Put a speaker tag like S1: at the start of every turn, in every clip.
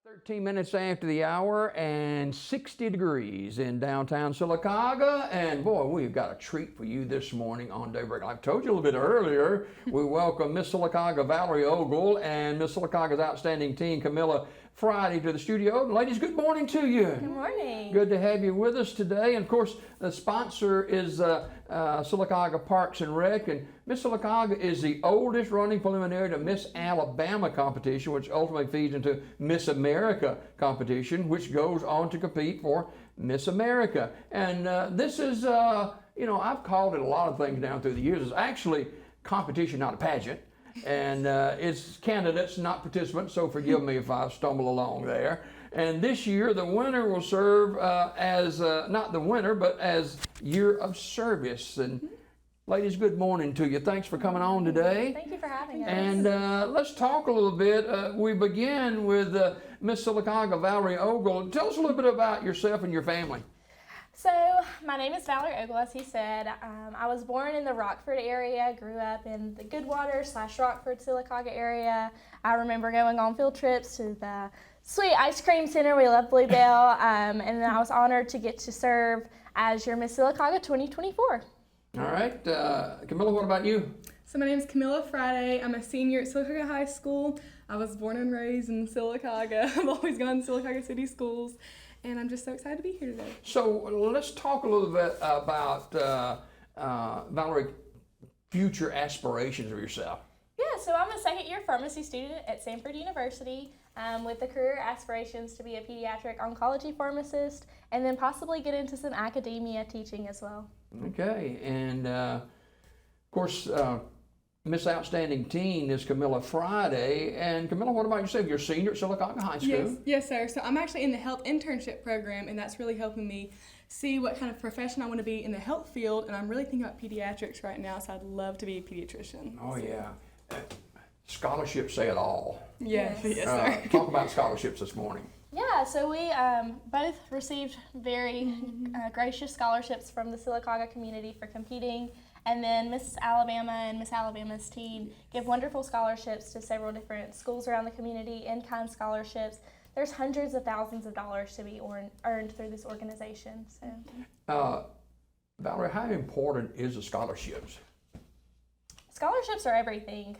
S1: 13 minutes after the hour and 60 degrees in downtown Sylacauga. And boy, we've got a treat for you this morning on Daybreak. I've told you a little bit earlier, we welcome Miss Sylacauga, Valerie Ogle, and Miss Sylacauga's outstanding teen, Camilla, Friday to the studio. Ladies, good morning to you.
S2: Good morning.
S1: Good to have you with us today. And of course, the sponsor is Sylacauga Parks and Rec. And Miss Sylacauga is the oldest running preliminary to Miss Alabama competition, which ultimately feeds into Miss America competition, which goes on to compete for Miss America. And this is, I've called it a lot of things down through the years. It's actually competition, not a pageant. And it's candidates, not participants, so forgive me if I stumble along there. And this year, the winner will serve as, not the winner, but as Year of Service. And ladies, good morning to you. Thanks for coming on today.
S2: Thank you for having us.
S1: And let's talk a little bit. We begin with Miss Sylacauga, Valerie Ogle. Tell us a little bit about yourself and your family.
S2: So, my name is Valerie Ogle, as he said. I was born in the Rockford area, grew up in the Goodwater / Rockford, Sylacauga area. I remember going on field trips to the Sweet Ice Cream Center. We love Bluebell. And then I was honored to get to serve as your Miss Sylacauga 2024.
S1: All right. Camilla, what about you?
S3: So my name is Camilla Friday. I'm a senior at Sylacauga High School. I was born and raised in Sylacauga. I've always gone to Sylacauga City Schools. And I'm just so excited to be here today.
S1: So let's talk a little bit about Valerie, future aspirations of yourself.
S2: Yeah, so I'm a second-year pharmacy student at Samford University with the career aspirations to be a pediatric oncology pharmacist and then possibly get into some academia teaching as well.
S1: Okay, and of course, Miss Outstanding Teen is Camilla Friday. And Camilla, what about yourself? You're a senior at Sylacauga High School.
S3: Yes, sir. So I'm actually in the health internship program, and that's really helping me see what kind of profession I want to be in the health field. And I'm really thinking about pediatrics right now, so I'd love to be a pediatrician.
S1: Oh, yeah. Scholarships say it all.
S3: Yes, sir.
S1: Talk about scholarships this morning.
S2: Yeah, so we both received very gracious scholarships from the Sylacauga community for competing. And then Miss Alabama and Miss Alabama's teen give wonderful scholarships to several different schools around the community, in-kind scholarships. There's hundreds of thousands of dollars to be earned through this organization. So,
S1: Valerie, how important is the scholarships?
S2: Scholarships are everything.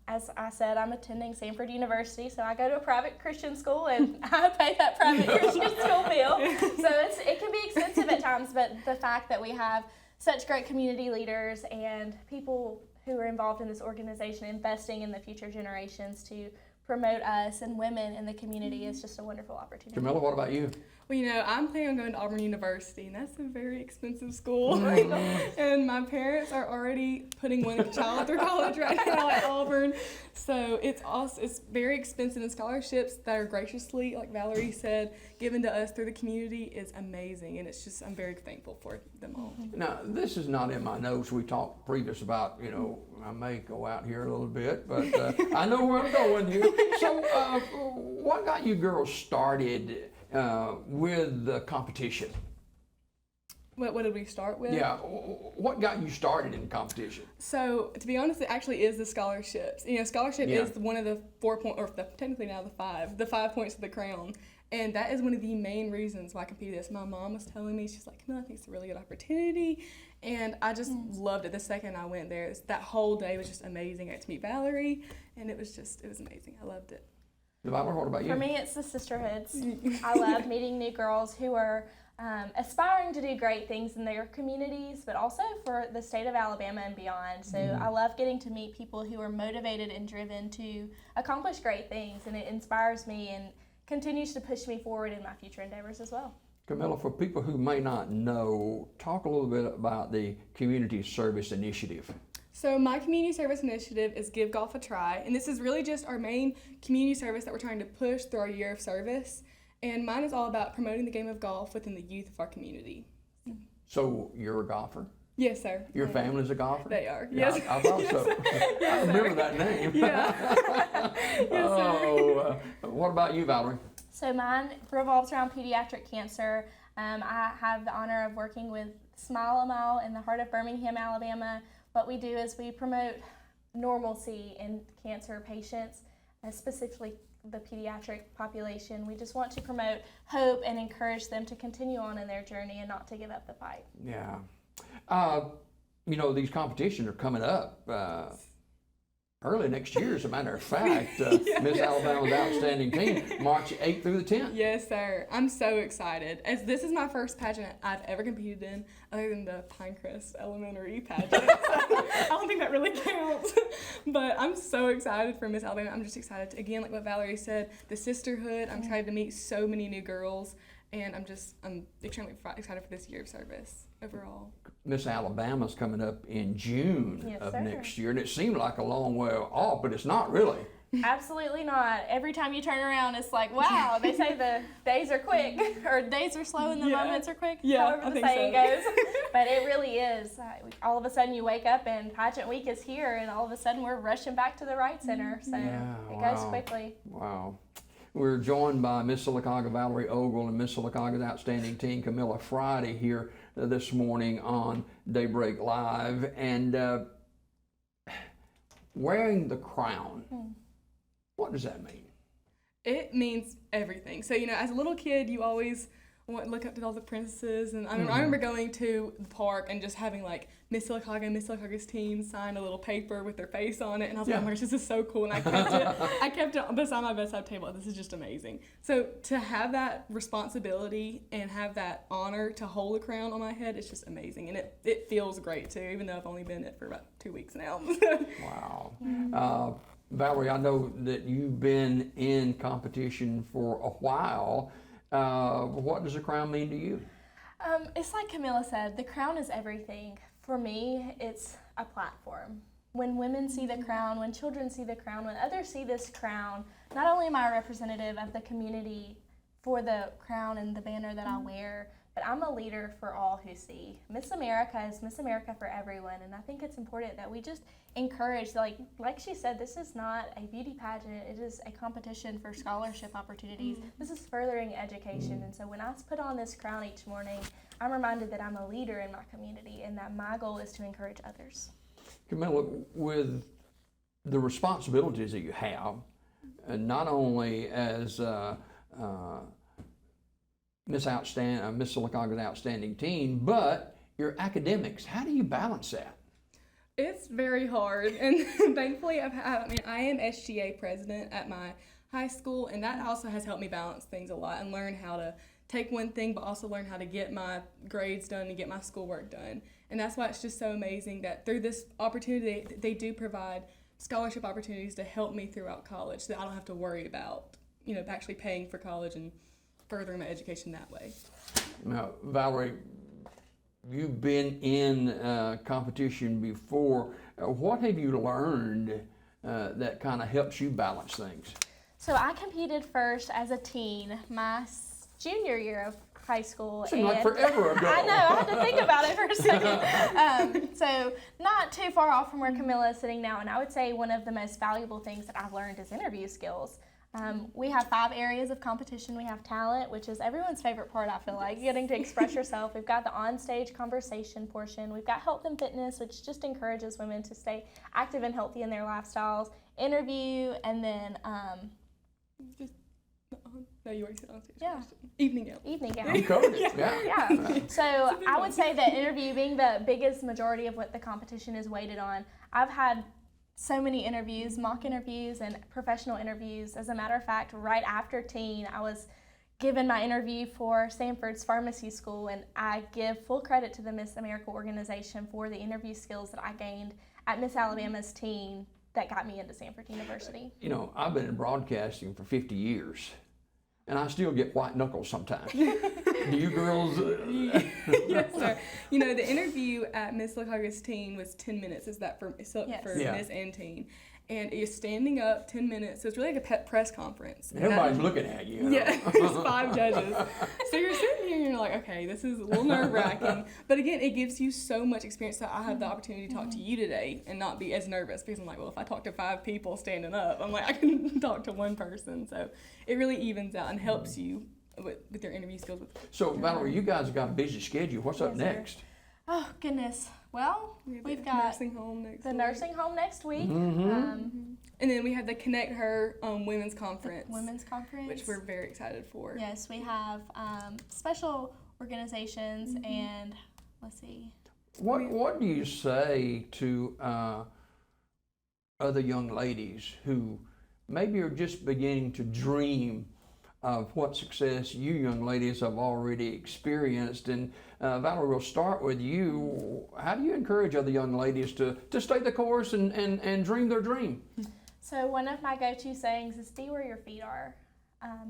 S2: As I said, I'm attending Samford University, so I go to a private Christian school and I pay that private Christian school bill. So it can be expensive at times, but the fact that we have such great community leaders and people who are involved in this organization investing in the future generations to promote us and women in the community is just a wonderful opportunity.
S1: Camilla, what about you?
S3: Well, I'm planning on going to Auburn University, and that's a very expensive school. And my parents are already putting one child through college right now at Auburn. So it's very expensive, and scholarships that are graciously, like Valerie said, given to us through the community is amazing. And I'm very thankful for them all.
S1: Now, this is not in my notes. We talked previous about, I may go out here a little bit, but I know where I'm going here. So what got you girls started with the competition?
S3: What did we start with?
S1: Yeah, what got you started in the competition?
S3: So, to be honest, it actually is the scholarships. Scholarship is one of the 4 points, or technically now the 5 points of the crown. And that is one of the main reasons why I competed this. My mom was telling me, she's like, Camilla, I think it's a really good opportunity. And I just loved it the second I went there. That whole day was just amazing. I got to meet Valerie, and it was amazing. I loved it.
S1: Valerie, what about you?
S2: For me, it's the sisterhoods. I love meeting new girls who are aspiring to do great things in their communities, but also for the state of Alabama and beyond. So I love getting to meet people who are motivated and driven to accomplish great things, and it inspires me and continues to push me forward in my future endeavors as well.
S1: Camilla, for people who may not know, talk a little bit about the Community Service Initiative.
S3: So my community service initiative is Give Golf a Try, and this is really just our main community service that we're trying to push through our year of service. And mine is all about promoting the game of golf within the youth of our community.
S1: So you're a golfer?
S3: Yes, sir.
S1: Your family's a golfer?
S3: They are.
S1: Yeah,
S3: Yes.
S1: I thought so.
S3: Yes,
S1: I remember that name.
S3: Yeah. Yes, sir.
S1: What about you, Valerie?
S2: So mine revolves around pediatric cancer. I have the honor of working with Smile a Mile in the heart of Birmingham, Alabama. What we do is we promote normalcy in cancer patients, specifically the pediatric population. We just want to promote hope and encourage them to continue on in their journey and not to give up the fight.
S1: Yeah. These competitions are coming up early next year, as a matter of fact. Miss Alabama's Outstanding Teen, March 8th through the 10th.
S3: Yes, sir. I'm so excited. As this is my first pageant I've ever competed in, other than the Pinecrest Elementary pageant. So I don't think that really counts. But I'm so excited for Miss Alabama. I'm just excited to, again, like what Valerie said, the sisterhood. I'm excited to meet so many new girls. And I'm extremely excited for this year of service overall.
S1: Miss Alabama's coming up in June
S2: Yes,
S1: of
S2: sir.
S1: next year, and it seemed like a long way off, but it's not really.
S2: Absolutely not. Every time you turn around, it's like, wow, they say the days are quick, or days are slow and the moments are quick, however the saying goes. But it really is. All of a sudden you wake up and pageant week is here, and all of a sudden we're rushing back to the right center. So it goes quickly.
S1: Wow. We're joined by Miss Sylacauga Valerie Ogle and Miss Sylacauga's Outstanding Teen Camilla Friday here this morning on Daybreak Live. And wearing the crown, what does that mean?
S3: It means everything. So, as a little kid, you always want to look up to all the princesses. And I remember going to the park and just having like Miss Sylacauga and Miss Sylacauga's team sign a little paper with their face on it. And I was like, oh my gosh, this is so cool. And I kept it beside my bedside table. This is just amazing. So to have that responsibility and have that honor to hold a crown on my head, it's just amazing. And it feels great too, even though I've only been in it for about 2 weeks now.
S1: Wow. Valerie, I know that you've been in competition for a while. What does the crown mean to you?
S2: It's like Camilla said, the crown is everything. For me, it's a platform. When women see the crown, when children see the crown, when others see this crown, not only am I a representative of the community for the crown and the banner that I wear, but I'm a leader for all who see. Miss America is Miss America for everyone, and I think it's important that we just encourage, like she said, this is not a beauty pageant, it is a competition for scholarship opportunities. This is furthering education, and so when I put on this crown each morning, I'm reminded that I'm a leader in my community and that my goal is to encourage others.
S1: Camilla, with the responsibilities that you have, and not only as Miss Sylacauga's Outstanding Teen, but your academics, how do you balance that?
S3: It's very hard, and thankfully I am SGA president at my high school, and that also has helped me balance things a lot and learn how to take one thing but also learn how to get my grades done and get my schoolwork done. And that's why it's just so amazing that through this opportunity they do provide scholarship opportunities to help me throughout college, so that I don't have to worry about actually paying for college and furthering my education that way.
S1: Now, Valerie, you've been in competition before. What have you learned that kind of helps you balance things?
S2: So I competed first as a teen, my junior year of high school.
S1: Seemed like forever ago.
S2: I know, I had to think about it for a second. So not too far off from where Camilla is sitting now, and I would say one of the most valuable things that I've learned is interview skills. We have 5 areas of competition. We have talent, which is everyone's favorite part, I feel like, getting to express yourself. We've got the on-stage conversation portion. We've got health and fitness, which just encourages women to stay active and healthy in their lifestyles. Interview, and then
S3: no, you already said on stage.
S2: Yeah.
S3: Evening gown.
S2: Evening gown.
S1: You covered it, yeah.
S2: So I would say that interview being the biggest majority of what the competition is weighted on. I've had so many interviews, mock interviews and professional interviews. As a matter of fact, right after teen, I was given my interview for Sanford's pharmacy school, and I give full credit to the Miss America organization for the interview skills that I gained at Miss Alabama's teen that got me into Sanford University.
S1: I've been in broadcasting for 50 years, and I still get white knuckles sometimes. Do you girls?
S3: Yes, sir. The interview at Miss Sylacauga's teen was 10 minutes. Is that for
S2: Yes.
S3: Miss and teen? And you're standing up 10 minutes. So it's really like a pet press conference.
S1: Everybody's looking at you.
S3: Yeah, there's 5 judges. So you're sitting here and you're like, okay, this is a little nerve-wracking. But again, it gives you so much experience. So I have the opportunity to talk to you today and not be as nervous, because I'm like, well, if I talk to 5 people standing up, I'm like, I can talk to one person. So it really evens out and helps you with your interview skills.
S1: So, Valerie, you guys have got a busy schedule. What's up
S2: Yes, sir.
S1: next?
S2: Oh, goodness. Well, we've
S3: the
S2: got
S3: nursing home next
S2: the
S3: week.
S2: nursing home next week.
S3: And then we have the Connect Her Women's Conference.
S2: Women's Conference.
S3: Which we're very excited for.
S2: Yes, we have special organizations and let's see.
S1: What do you say to other young ladies who maybe are just beginning to dream of what success you young ladies have already experienced? And Valerie, we'll start with you. How do you encourage other young ladies to stay the course and dream their dream?
S2: So one of my go-to sayings is be where your feet are.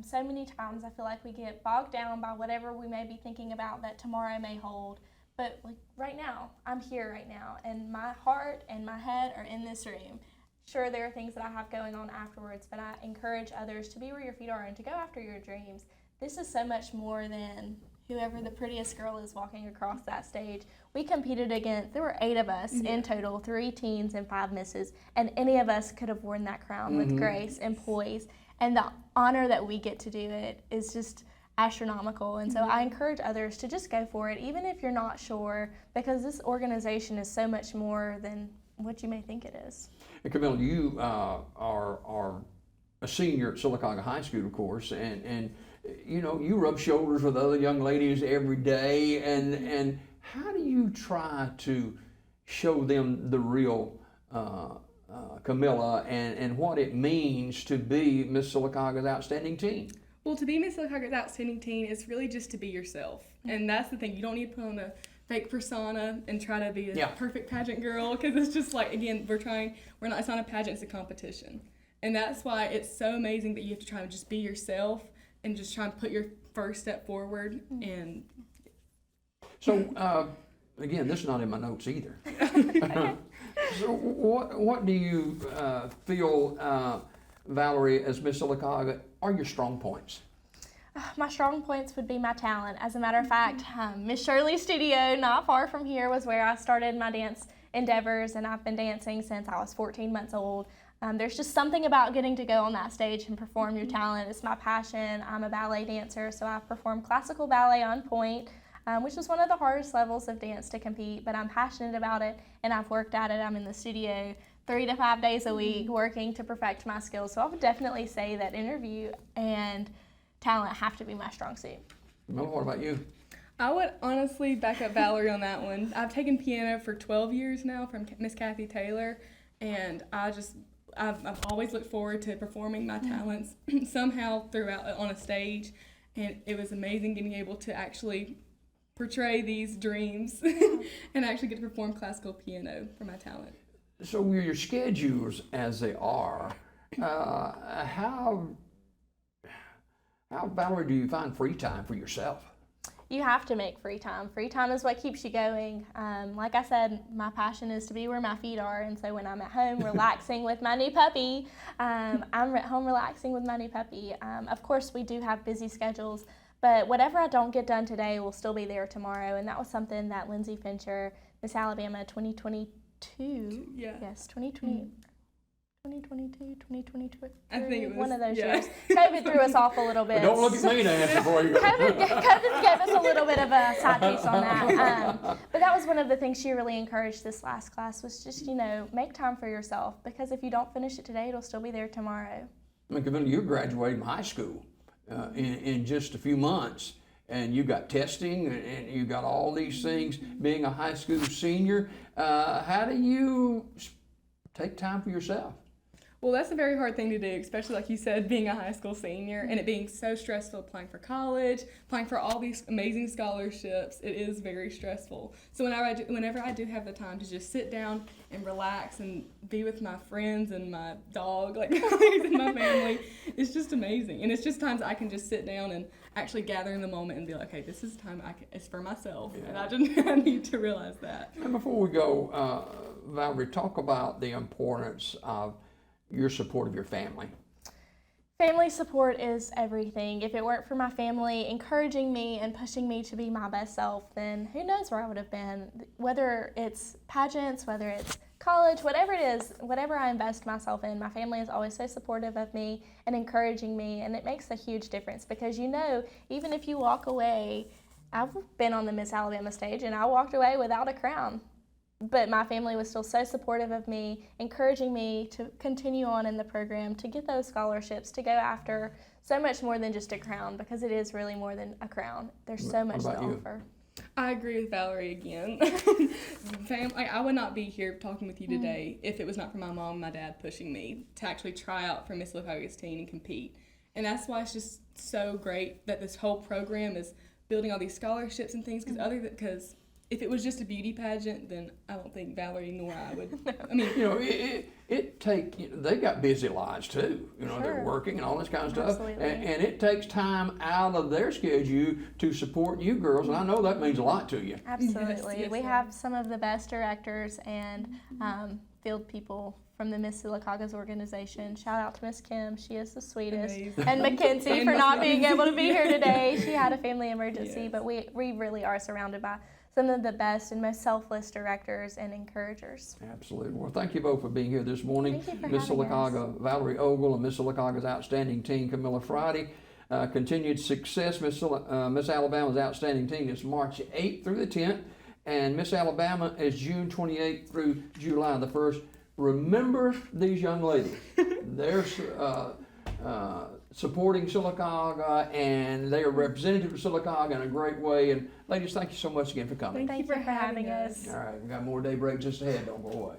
S2: So many times I feel like we get bogged down by whatever we may be thinking about that tomorrow may hold. But like right now, I'm here right now, and my heart and my head are in this room. Sure, there are things that I have going on afterwards, but I encourage others to be where your feet are and to go after your dreams. This is so much more than whoever the prettiest girl is walking across that stage. We competed against, there were 8 of us in total, 3 teens and 5 misses, and any of us could have worn that crown with grace and poise. And the honor that we get to do it is just astronomical. And so I encourage others to just go for it, even if you're not sure, because this organization is so much more than what you may think it is.
S1: And Camilla, you are a senior at Sylacauga High School, of course, and you know, you rub shoulders with other young ladies every day, and how do you try to show them the real Camilla and what it means to be Miss Sylacauga's outstanding teen?
S3: Well, to be Miss Sylacauga's outstanding teen is really just to be yourself. And that's the thing. You don't need to put on a fake persona and try to be a perfect pageant girl, because it's just like, again, it's not a pageant, it's a competition. And that's why it's so amazing that you have to try to just be yourself and just try and put your first step forward. And
S1: so, again, this is not in my notes either. So what do you feel, Valerie, as Miss Sylacauga, are your strong points?
S2: My strong points would be my talent. As a matter of fact, Miss Shirley's studio, not far from here, was where I started my dance endeavors, and I've been dancing since I was 14 months old. There's just something about getting to go on that stage and perform your talent. It's my passion. I'm a ballet dancer, so I perform classical ballet on point, which is one of the hardest levels of dance to compete, but I'm passionate about it, and I've worked at it. I'm in the studio 3 to 5 days a week working to perfect my skills. So I would definitely say that interview and talent have to be my strong suit.
S1: Well, what about you?
S3: I would honestly back up Valerie on that one. I've taken piano for 12 years now from Miss Kathy Taylor, and I've always looked forward to performing my talents somehow throughout on a stage, and it was amazing getting able to actually portray these dreams and actually get to perform classical piano for my talent.
S1: So with your schedules as they are, how Valerie, do you find free time for yourself?
S2: You have to make free time. Free time is what keeps you going. Like I said, my passion is to be where my feet are, and so when I'm at home relaxing with my new puppy, I'm at home relaxing with my new puppy. Of course, we do have busy schedules, but whatever I don't get done today will still be there tomorrow, and that was something that Lindsay Fincher, Miss Alabama 2022, yes, 2020. 2022, 2022.
S3: I think it was
S2: one of those years. COVID threw us off a little bit.
S1: But don't look at me to answer for you.
S2: COVID gave us a little bit of a side piece on that. But that was one of the things she really encouraged this last class was just, make time for yourself, because if you don't finish it today, it'll still be there tomorrow.
S1: I mean, Camilla, you're graduating from high school in just a few months, and you got testing and you got all these things. Being a high school senior, how do you take time for yourself?
S3: Well, that's a very hard thing to do, especially like you said, being a high school senior and it being so stressful, applying for college, applying for all these amazing scholarships. It is very stressful. So whenever I do have the time to just sit down and relax and be with my friends and my dog, like and my family, it's just amazing. And it's just times I can just sit down and actually gather in the moment and be like, okay, this is time it's for myself. Yeah. And I need to realize that.
S1: And before we go, Valerie, talk about the importance of your support of your family.
S2: Family support is everything. If it weren't for my family encouraging me and pushing me to be my best self, then who knows where I would have been. Whether it's pageants, whether it's college, whatever it is, whatever I invest myself in, my family is always so supportive of me and encouraging me, and it makes a huge difference because even if you walk away, I've been on the Miss Alabama stage and I walked away without a crown. but my family was still so supportive of me, encouraging me to continue on in the program, to get those scholarships, to go after so much more than just a crown, because it is really more than a crown. There's so much to offer.
S3: I agree with Valerie again. I would not be here talking with you today if it was not for my mom and my dad pushing me to actually try out for Miss Sylacauga's team and compete. And that's why it's just so great that this whole program is building all these scholarships and things, because if it was just a beauty pageant, then I don't think Valerie nor I would. I mean,
S1: they've got busy lives too. They're working and all this kind of stuff, and it takes time out of their schedule to support you girls, and I know that means a lot to you.
S2: Absolutely.
S3: Yes,
S2: we have some of the best directors and field people from the Miss Sylacauga's organization. Shout out to Miss Kim, she is the sweetest.
S3: Amazing.
S2: And Mackenzie for not being able to be here today. She had a family emergency, but we really are surrounded by some of the best and most selfless directors and encouragers.
S1: Absolutely. Well, thank you both for being here this morning.
S2: Thank you for
S1: Miss
S2: having
S1: Sylacauga, Valerie Ogle, and Miss Sylacauga's outstanding team, Camilla Friday. Continued success. Miss Alabama's outstanding team is March 8th through the 10th, and Miss Alabama is June 28th through July the 1st. Remember these young ladies. They're supporting Sylacauga, and they are representative of Sylacauga in a great way. And ladies, thank you so much again for coming.
S2: Thank you for having us.
S1: All right, we've got more Daybreak just ahead. Don't go away.